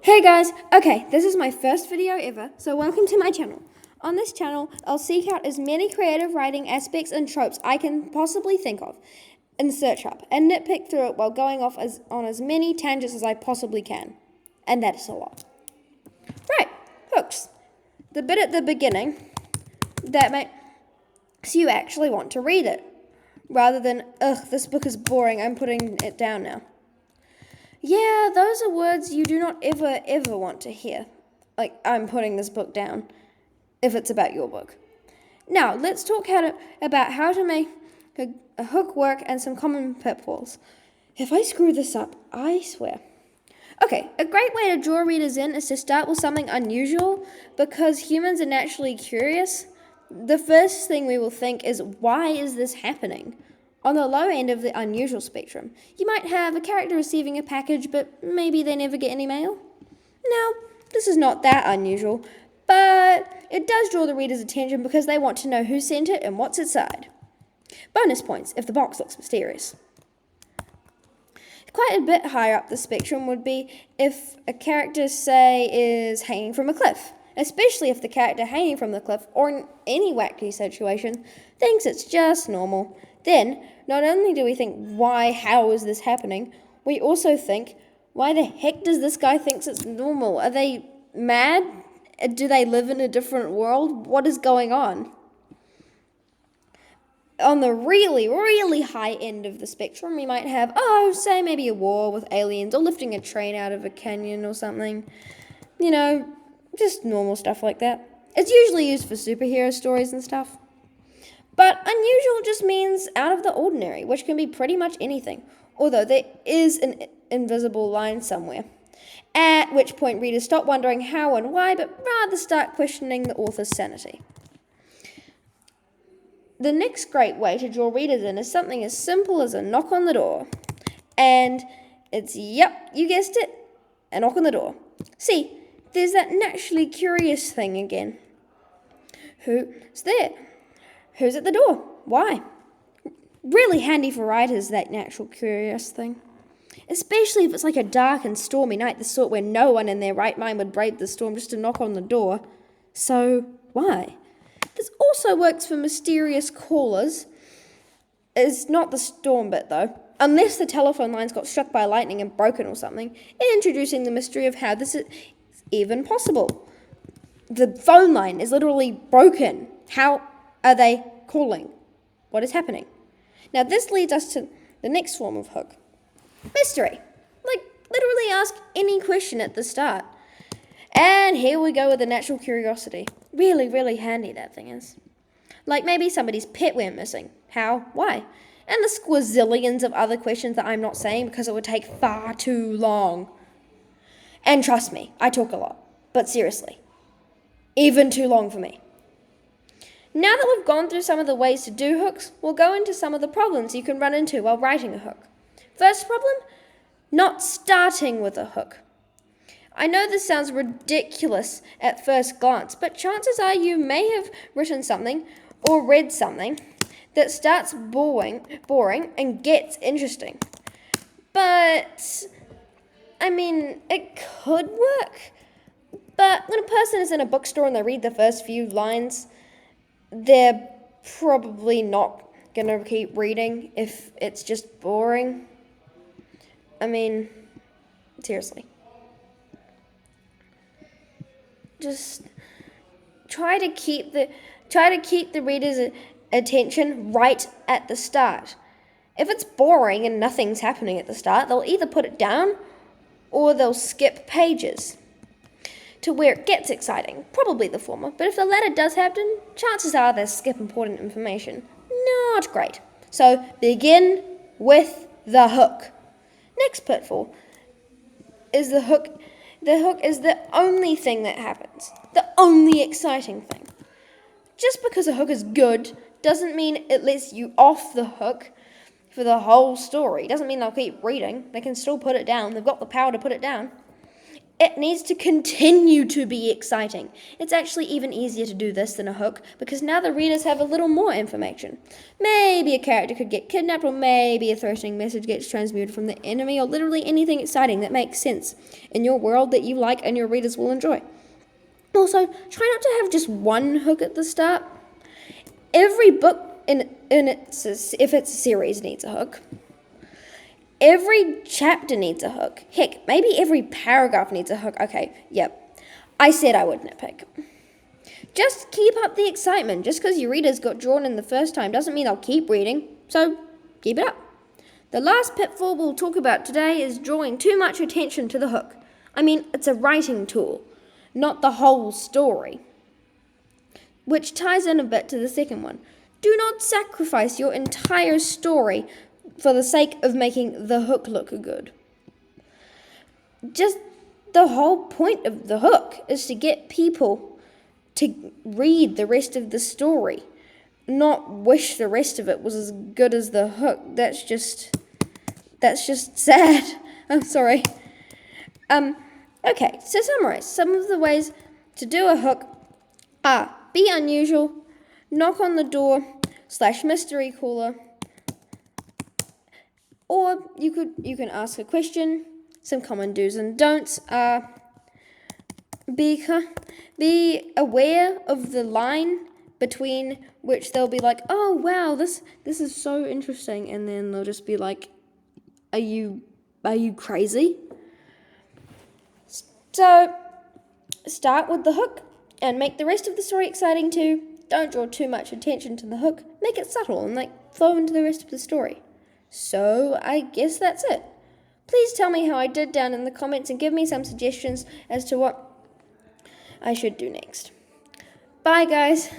Hey guys, okay, this is my first video ever, so welcome to my channel. On this channel, I'll seek out as many creative writing aspects and tropes I can possibly think of and search up, and nitpick through it while going off on as many tangents as I possibly can. And that is a lot. Right, hooks. The bit at the beginning that makes you actually want to read it, rather than, ugh, this book is boring, I'm putting it down now. Yeah, those are words you do not ever want to hear. Like, I'm putting this book down, if it's about your book. Now, let's talk about how to make a hook work and some common pitfalls. If I screw this up, I swear. Okay, a great way to draw readers in is to start with something unusual, because humans are naturally curious. The first thing we will think is, why is this happening? On the low end of the unusual spectrum, you might have a character receiving a package, but maybe they never get any mail. Now, this is not that unusual, but it does draw the reader's attention because they want to know who sent it and what's inside. Bonus points if the box looks mysterious. Quite a bit higher up the spectrum would be if a character, say, is hanging from a cliff, especially if the character hanging from the cliff, or in any wacky situation, thinks it's just normal. Then, not only do we think, how is this happening, we also think, why the heck does this guy think it's normal? Are they mad? Do they live in a different world? What is going on? On the really high end of the spectrum, we might have, say maybe a war with aliens, or lifting a train out of a canyon or something. You know, just normal stuff like that. It's usually used for superhero stories and stuff. But unusual just means out of the ordinary, which can be pretty much anything, although there is an invisible line somewhere. At which point readers stop wondering how and why, but rather start questioning the author's sanity. The next great way to draw readers in is something as simple as a knock on the door. And it's, yep, you guessed it, a knock on the door. See, there's that naturally curious thing again. Who's there? Who's at the door? Why? Really handy for writers, that natural curious thing. Especially if it's like a dark and stormy night, the sort where no one in their right mind would brave the storm just to knock on the door. So, why? This also works for mysterious callers. It's not the storm bit, though. Unless the telephone lines got struck by lightning and broken or something, introducing the mystery of how this is even possible. The phone line is literally broken. How are they calling? What is happening? Now, this leads us to the next form of hook. Mystery. Like, literally ask any question at the start. And here we go with the natural curiosity. Really handy, that thing is. Like, maybe somebody's pet went missing. How? Why? And the squazillions of other questions that I'm not saying because it would take far too long. And trust me, I talk a lot. But seriously, even too long for me. Now that we've gone through some of the ways to do hooks, we'll go into some of the problems you can run into while writing a hook. First problem, not starting with a hook. I know this sounds ridiculous at first glance, but chances are you may have written something or read something that starts boring and gets interesting. But, I mean, it could work. But when a person is in a bookstore and they read the first few lines, they're probably not going to keep reading if it's just boring. I mean, seriously. Just try to keep the reader's attention right at the start. If it's boring and nothing's happening at the start, they'll either put it down or they'll skip pages to where it gets exciting, probably the former, but if the latter does happen, chances are they'll skip important information. Not great. So begin with the hook. Next pitfall is the hook. The hook is the only thing that happens, the only exciting thing. Just because a hook is good doesn't mean it lets you off the hook for the whole story. Doesn't mean they'll keep reading. They can still put it down. They've got the power to put it down. It needs to continue to be exciting. It's actually even easier to do this than a hook because now the readers have a little more information. Maybe a character could get kidnapped, or maybe a threatening message gets transmuted from the enemy, or literally anything exciting that makes sense in your world that you like and your readers will enjoy. Also, try not to have just one hook at the start. Every book if it's a series, needs a hook. Every chapter needs a hook. Heck, maybe every paragraph needs a hook. Okay, yep. I said I would nitpick. Just keep up the excitement. Just because your readers got drawn in the first time doesn't mean they'll keep reading. So, keep it up. The last pitfall we'll talk about today is drawing too much attention to the hook. I mean, it's a writing tool, not the whole story. Which ties in a bit to the second one. Do not sacrifice your entire story for the sake of making the hook look good. Just the whole point of the hook is to get people to read the rest of the story, not wish the rest of it was as good as the hook. That's just sad. I'm sorry. Okay, so summarize. Some of the ways to do a hook are: be unusual, knock on the door / mystery caller, or you can ask a question. Some common do's and don'ts are: be aware of the line between which they'll be like, oh wow, this is so interesting, and then they'll just be like, are you crazy? So start with the hook and make the rest of the story exciting too. Don't draw too much attention to the hook. Make it subtle and flow into the rest of the story. So I guess that's it. Please tell me how I did down in the comments and give me some suggestions as to what I should do next. Bye, guys.